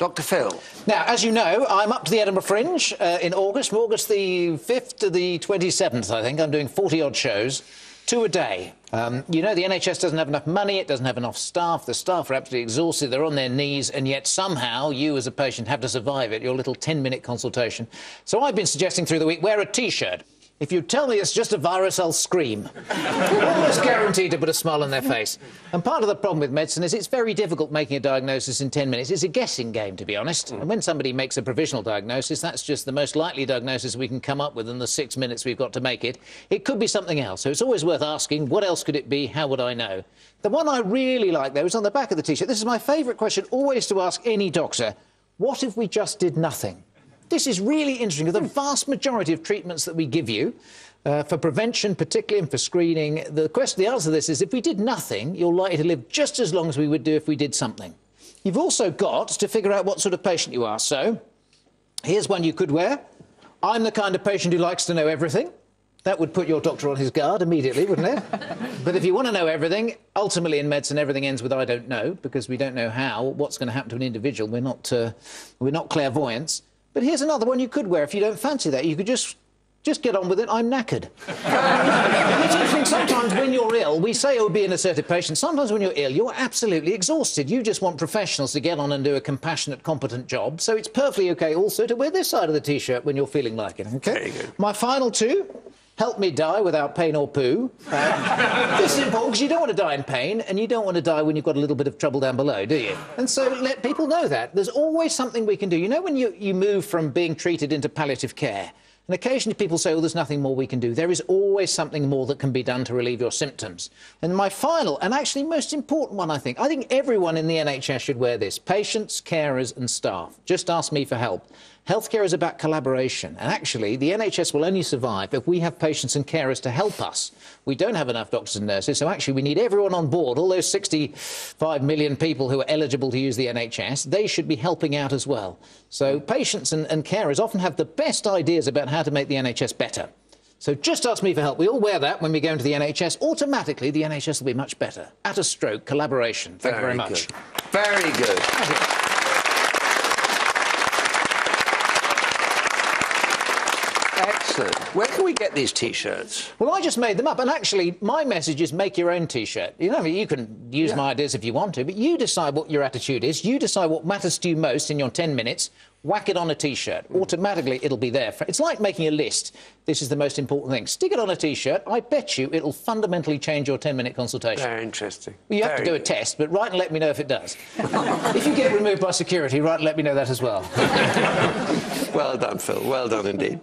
Dr. Phil. Now, as you know, I'm up to the Edinburgh Fringe in August, from August the 5th to the 27th, I think. I'm doing 40-odd shows, 2 a day. You know, the NHS doesn't have enough money, it doesn't have enough staff, the staff are absolutely exhausted, they're on their knees, and yet somehow you as a patient have to survive it, your little 10-minute consultation. So I've been suggesting through the week, wear a T-shirt. If you tell me it's just a virus, I'll scream. Almost guaranteed to put a smile on their face. And part of the problem with medicine is it's very difficult making a diagnosis in 10 minutes. It's a guessing game, to be honest. And when somebody makes a provisional diagnosis, that's just the most likely diagnosis we can come up with in the 6 minutes we've got to make it. It could be something else. So it's always worth asking, what else could it be? How would I know? The one I really like, though, is on the back of the T-shirt. This is my favourite question always to ask any doctor. What if we just did nothing? This is really interesting. The vast majority of treatments that we give you, for prevention particularly and for screening, the answer to this is if we did nothing, you're likely to live just as long as we would do if we did something. You've also got to figure out what sort of patient you are. So here's one you could wear. I'm the kind of patient who likes to know everything. That would put your doctor on his guard immediately, wouldn't it? But if you want to know everything, ultimately in medicine everything ends with I don't know, because we don't know what's going to happen to an individual. We're not clairvoyants. But here's another one you could wear if you don't fancy that. You could just get on with it. I'm knackered. It's interesting, sometimes when you're ill, we say, oh, be an assertive patient. Sometimes when you're ill, you're absolutely exhausted. You just want professionals to get on and do a compassionate, competent job. So it's perfectly OK also to wear this side of the T-shirt when you're feeling like it, OK? Very good. My final two. Help me die without pain or poo. This is important because you don't want to die in pain and you don't want to die when you've got a little bit of trouble down below, do you? And so let people know that. There's always something we can do. You know when you move from being treated into palliative care, and occasionally people say, oh, there's nothing more we can do. There is always something more that can be done to relieve your symptoms. And my final, and actually most important one, I think everyone in the NHS should wear this. Patients, carers and staff. Just ask me for help. Healthcare is about collaboration, and actually the NHS will only survive if we have patients and carers to help us. We don't have enough doctors and nurses, so actually we need everyone on board, all those 65 million people who are eligible to use the NHS, they should be helping out as well. So patients and carers often have the best ideas about how to make the NHS better. So just ask me for help. We all wear that when we go into the NHS. Automatically, the NHS will be much better. At a stroke, collaboration. Thank you very much. Very good. Thank you. Excellent. Where can we get these T-shirts? Well, I just made them up, and actually, my message is make your own T-shirt. You know, I mean, you can use my ideas if you want to, but you decide what your attitude is. You decide what matters to you most in your 10 minutes. Whack it on a T-shirt. Automatically, it'll be there. It's like making a list. This is the most important thing. Stick it on a T-shirt. I bet you it'll fundamentally change your 10-minute consultation. Very interesting. Well, you have to do a test, but write and let me know if it does. If you get removed by security, write and let me know that as well. Well done, Phil. Well done indeed.